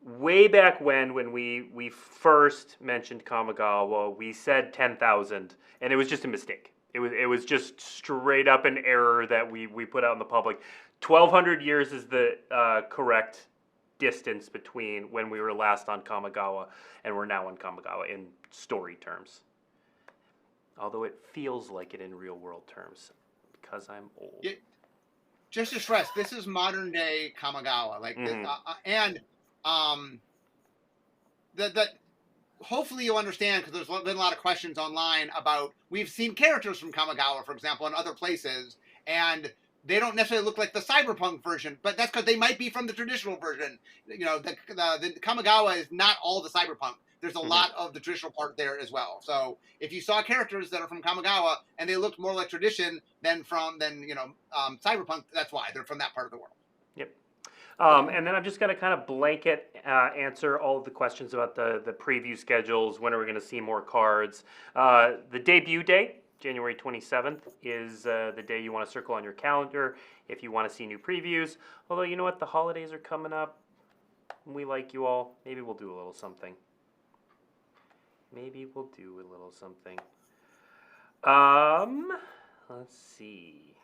way back when we first mentioned Kamigawa, we said 10,000, and it was just a mistake. It was just straight up an error that we put out in the public. 1,200 years is the correct distance between when we were last on Kamigawa and we're now on Kamigawa in story terms. Although it feels like it in real world terms because I'm old. Yeah, just to stress, this is modern day Kamigawa. Like, that hopefully you'll understand, because there's been a lot of questions online about, we've seen characters from Kamigawa, for example, in other places, and they don't necessarily look like the cyberpunk version, but that's because they might be from the traditional version. You know, the Kamigawa is not all the cyberpunk. There's a lot of the traditional part there as well. So if you saw characters that are from Kamigawa and they looked more like tradition than cyberpunk, that's why they're from that part of the world. Yep. And then I'm just going to kind of blanket answer all of the questions about the preview schedules. When are we going to see more cards? The debut date, January 27th, is the day you want to circle on your calendar if you want to see new previews. Although, you know what? The holidays are coming up. We like you all. Maybe we'll do a little something. Maybe we'll do a little something. Let's see.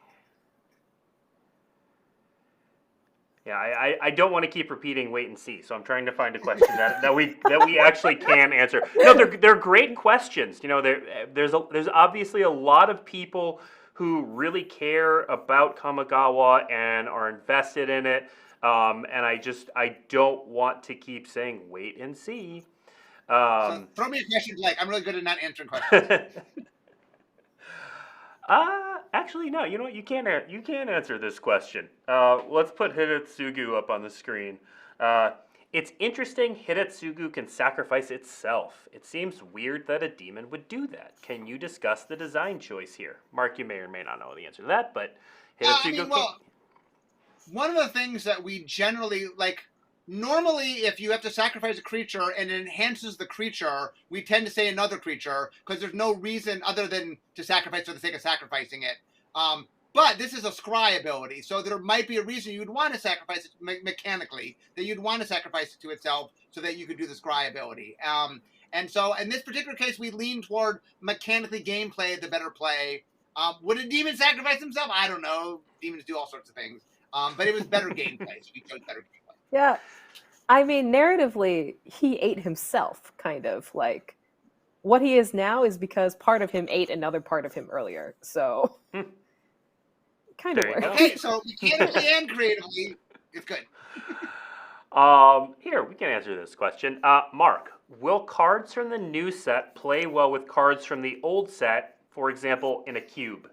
Yeah, I don't want to keep repeating wait and see, so I'm trying to find a question that we actually can answer. No, they're great questions. You know, there's obviously a lot of people who really care about Kamigawa and are invested in it. And I don't want to keep saying wait and see. So throw me a question, like, I'm really good at not answering questions. Actually, no. You know what? You can't answer this question. Let's put Hidetsugu up on the screen. It's interesting Hidetsugu can sacrifice itself. It seems weird that a demon would do that. Can you discuss the design choice here? Mark, you may or may not know the answer to that, but Hidetsugu one of the things that we generally, like, normally if you have to sacrifice a creature and it enhances the creature, we tend to say another creature, because there's no reason other than to sacrifice for the sake of sacrificing it. But this is a scry ability, so there might be a reason you'd want to sacrifice it mechanically, that you'd want to sacrifice it to itself so that you could do the scry ability. And so in this particular case, we lean toward mechanically gameplay, the better play. Would a demon sacrifice himself? I don't know. Demons do all sorts of things. But it was better gameplay, so we chose better gameplay. Yeah. I mean, narratively, he ate himself, kind of. Like, what he is now is because part of him ate another part of him earlier. So, kind of works. Okay, so mechanically and creatively, it's good. Here, we can answer this question. Mark, will cards from the new set play well with cards from the old set, for example, in a cube?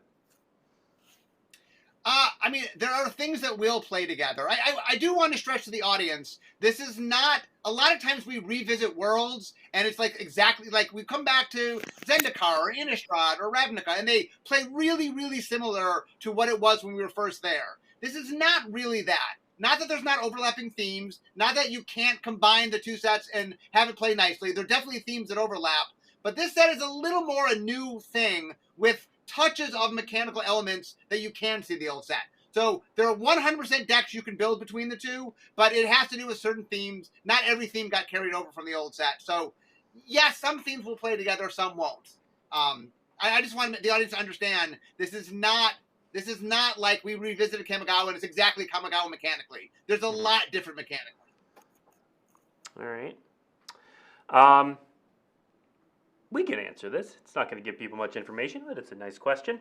I mean, there are things that will play together. I do want to stress to the audience, this is not, a lot of times we revisit worlds, and it's like exactly, like we come back to Zendikar or Innistrad or Ravnica, and they play really, really similar to what it was when we were first there. This is not really that. Not that there's not overlapping themes, not that you can't combine the two sets and have it play nicely. There are definitely themes that overlap, but this set is a little more a new thing with touches of mechanical elements that you can see in the old set. So there are 100% decks you can build between the two, but it has to do with certain themes. Not every theme got carried over from the old set. So yes, some themes will play together, some won't. I just want the audience to understand this is not like we revisited Kamigawa and it's exactly Kamigawa mechanically. There's a lot different mechanically. All right. We can answer this. It's not going to give people much information, but it's a nice question.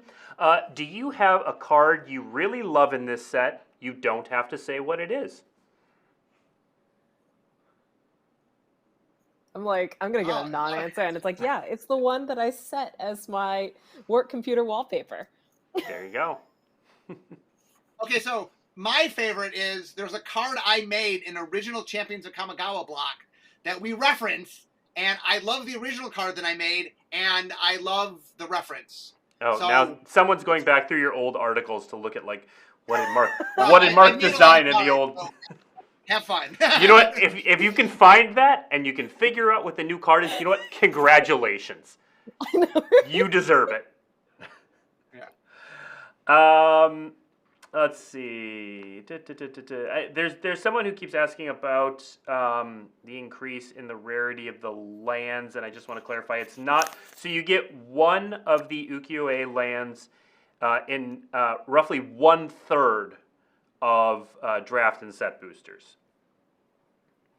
Do you have a card you really love in this set? You don't have to say what it is. I'm like, I'm going to give a non-answer, and it's like, yeah, it's the one that I set as my work computer wallpaper. There you go. Okay, so my favorite is, there's a card I made in original Champions of Kamigawa block that we reference, and I love the original card that I made, and I love the reference. Oh, so, now someone's going back through your old articles to look at, like, what did Mark design in the old... So have fun. You know what? If you can find that and you can figure out what the new card is, you know what? Congratulations. I know, right? You deserve it. Yeah. Let's see. There's someone who keeps asking about the increase in the rarity of the lands, and I just want to clarify, it's not. So you get one of the ukiyo-e lands in roughly 1/3 of draft and set boosters.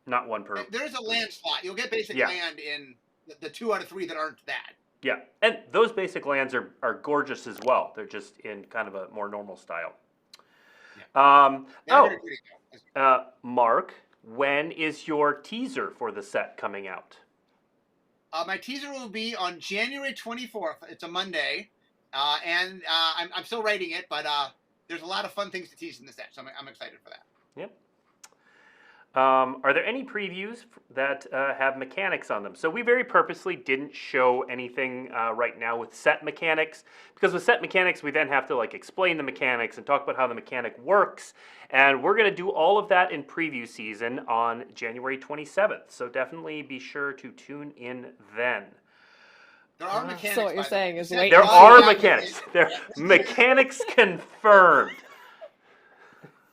Not one per. There's a land slot. You'll get basic Yeah. land in the 2 out of 3 that aren't that. Yeah, and those basic lands are gorgeous as well. They're just in kind of a more normal style. Yeah. Very pretty, though. Mark, when is your teaser for the set coming out? My teaser will be on January 24th. It's a Monday, and I'm still writing it, but there's a lot of fun things to tease in the set, so I'm excited for that. Yep. Are there any previews that have mechanics on them? So we very purposely didn't show anything right now with set mechanics, because with set mechanics we then have to like explain the mechanics and talk about how the mechanic works, and we're going to do all of that in preview season on January 27th. So definitely be sure to tune in then. There are mechanics. So what you're saying is wait. There are mechanics. There mechanics confirmed.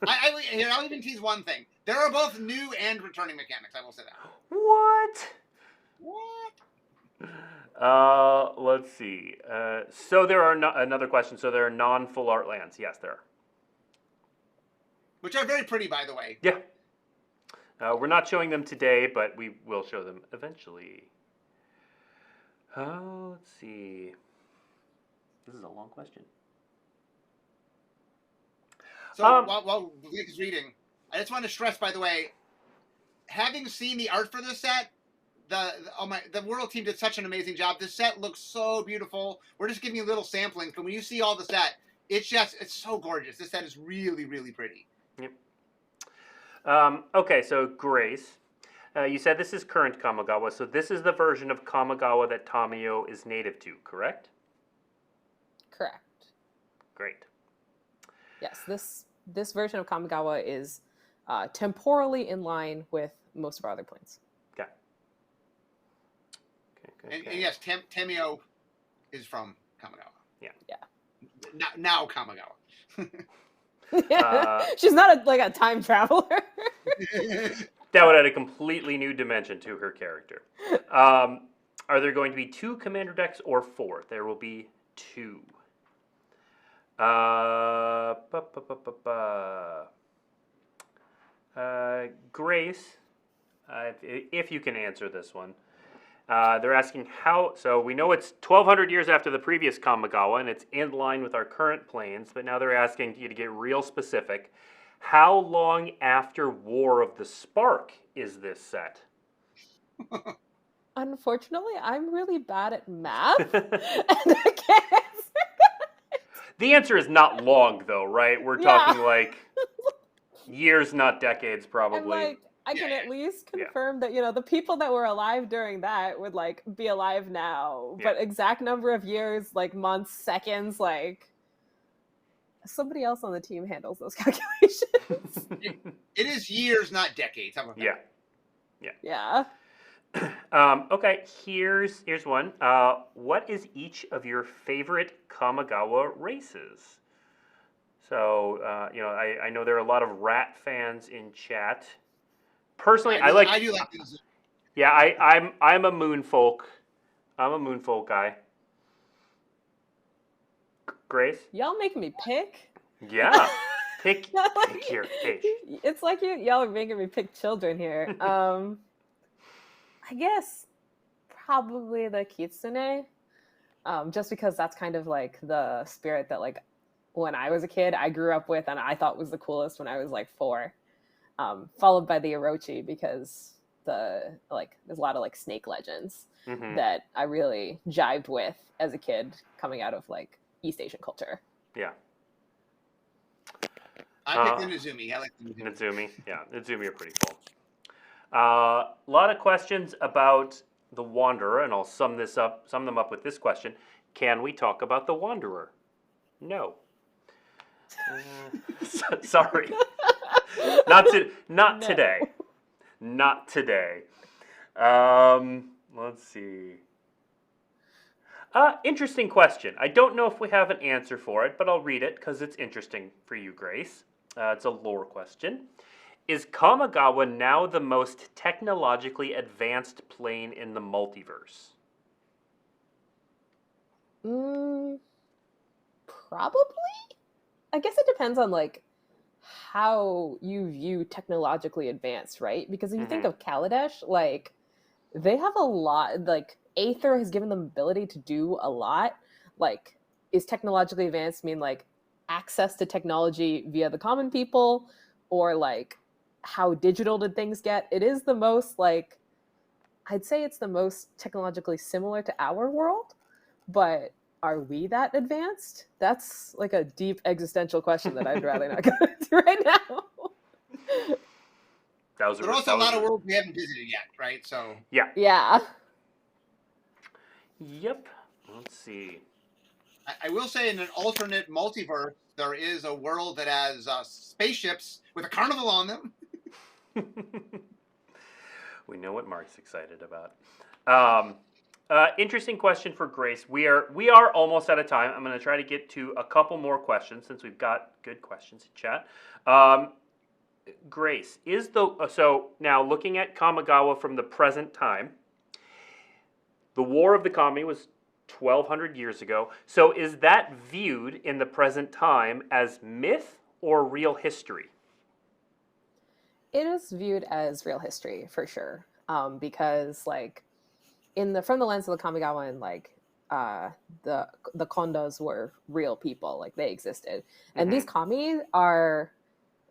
I'll even tease one thing. There are both new and returning mechanics. I will say that. What? Let's see. So there are another question. So there are non-full art lands. Yes, there are. Which are very pretty, by the way. Yeah. We're not showing them today, but we will show them eventually. Let's see. This is a long question. So while Luke is reading, I just want to stress, by the way, having seen the art for this set, the World team did such an amazing job. This set looks so beautiful. We're just giving you little samplings, but when you see all the set, it's so gorgeous. This set is really, really pretty. Yep. Okay, so Grace, you said this is current Kamigawa, so this is the version of Kamigawa that Tamiyo is native to, correct? Correct. Great. Yes, this version of Kamigawa is temporally in line with most of our other planes. Okay. And yes, Tamiyo is from Kamigawa. Yeah. Now Kamigawa. She's not a time traveler. That would add a completely new dimension to her character. Are there going to be 2 commander decks or 4? There will be 2. Grace, if you can answer this one. They're asking how, so we know it's 1,200 years after the previous Kamigawa, and it's in line with our current planes, but now they're asking you to get real specific. How long after War of the Spark is this set? Unfortunately, I'm really bad at math, and I can't answer. The answer is not long, though, right? We're talking like years, not decades, probably. And like, I can at least confirm that, the people that were alive during that would like be alive now. Yeah. But exact number of years, like months, seconds, like somebody else on the team handles those calculations. It is years, not decades. How about that? Yeah. Okay, here's one. What is each of your favorite Kamigawa races? So, I know there are a lot of rat fans in chat. Personally, I do like this. Yeah, I'm a Moonfolk. I'm a Moonfolk guy. Grace? Y'all making me pick? Yeah. Pick your fish. It's like y'all are making me pick children here. I guess probably the Kitsune. Just because that's kind of like the spirit that like when I was a kid I grew up with and I thought was the coolest when I was like 4. Followed by the Orochi because there's a lot of like snake legends that I really jived with as a kid coming out of like East Asian culture. Yeah. I picked the Nezumi. I like the Nezumi. Nezumi. Yeah, Nezumi are pretty cool. A lot of questions about the Wanderer, and I'll sum them up with this question. Can we talk about the Wanderer? No. Sorry. Not today. Not today. Let's see. Interesting question. I don't know if we have an answer for it, but I'll read it because it's interesting for you, Grace. It's a lore question. Is Kamigawa now the most technologically advanced plane in the multiverse? Probably. I guess it depends on like how you view technologically advanced, right? Because if you think Mhm. of Kaladesh, like they have a lot, like Aether has given them ability to do a lot. Like, is technologically advanced mean like access to technology via the common people, or like how digital did things get? It is the most like, I'd say it's the most technologically similar to our world, but are we that advanced? That's like a deep existential question that I'd rather not go into right now. That was a There are re- also that a was lot of a- worlds we haven't visited yet, right? So yeah. Yeah. Yep. Let's see. I will say, in an alternate multiverse, there is a world that has spaceships with a carnival on them. We know what Mark's excited about. Interesting question for Grace. We are almost out of time. I'm going to try to get to a couple more questions since we've got good questions in chat. Grace, so now looking at Kamigawa from the present time, the War of the Kami was 1200 years ago. So is that viewed in the present time as myth or real history? It is viewed as real history for sure, because like from the lens of the Kamigawa, and like uh, the Kondos were real people, like they existed, and these Mm-hmm. kami are,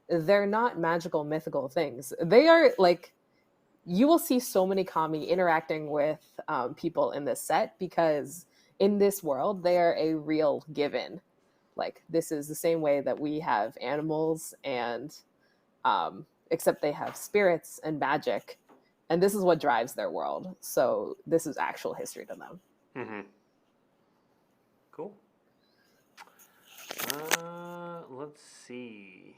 they're not magical mythical things. They are like, you will see so many kami interacting with people in this set, because in this world they are a real given. Like, this is the same way that we have animals, and except they have spirits and magic, and this is what drives their world. So this is actual history to them. Mm-hmm. Cool. Let's see.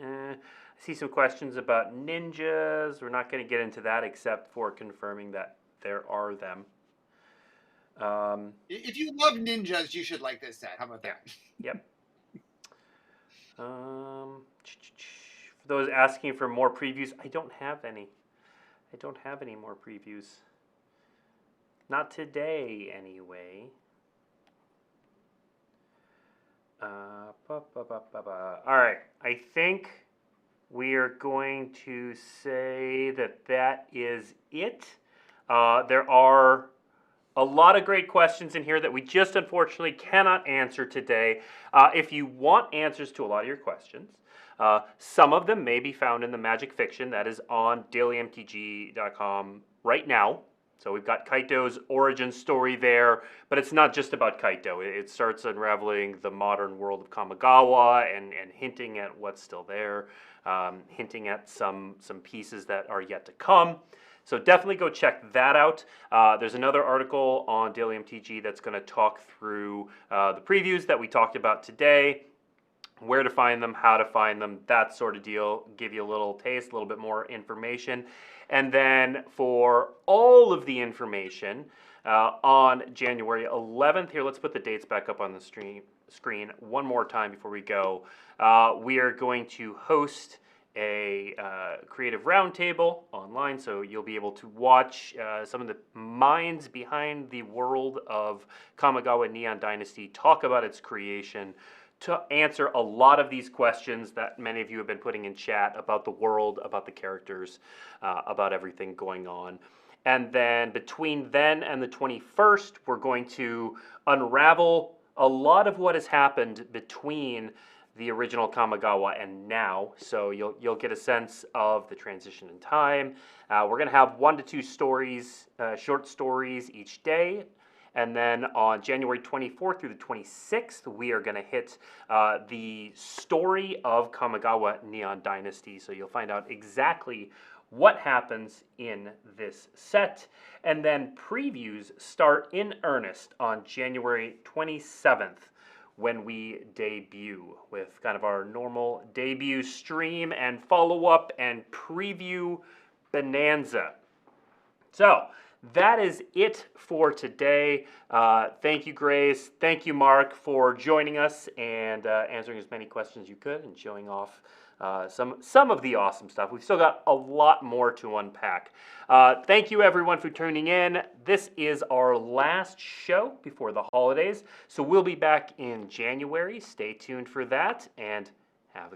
I see some questions about ninjas. We're not going to get into that except for confirming that there are them. If you love ninjas, you should like this set. How about that? Yep. For those asking for more previews, I don't have any. I don't have any more previews. Not today, anyway. All right, I think we are going to say that is it. There are a lot of great questions in here that we just unfortunately cannot answer today. If you want answers to a lot of your questions, some of them may be found in the Magic Fiction that is on dailymtg.com right now. So we've got Kaito's origin story there, but it's not just about Kaito. It starts unraveling the modern world of Kamigawa and hinting at what's still there, hinting at some pieces that are yet to come. So definitely go check that out. There's another article on Daily MTG that's going to talk through the previews that we talked about today, where to find them, how to find them, that sort of deal, give you a little taste, a little bit more information. And then for all of the information on January 11th, here, let's put the dates back up on the screen one more time before we go. We are going to host a creative roundtable online, so you'll be able to watch some of the minds behind the world of Kamigawa Neon Dynasty talk about its creation, to answer a lot of these questions that many of you have been putting in chat about the world, about the characters, about everything going on. And then between then and the 21st, we're going to unravel a lot of what has happened between the original Kamigawa and now. So you'll get a sense of the transition in time. We're going to have 1 to 2 stories, short stories each day. And then on January 24th through the 26th, we are going to hit the story of Kamigawa Neon Dynasty. So you'll find out exactly what happens in this set. And then previews start in earnest on January 27th, when we debut with kind of our normal debut stream and follow-up and preview bonanza. So that is it for today. Thank you, Grace. Thank you, Mark, for joining us and answering as many questions as you could and showing off some of the awesome stuff. We've still got a lot more to unpack. Thank you, everyone, for tuning in. This is our last show before the holidays, so we'll be back in January. Stay tuned for that, and have a good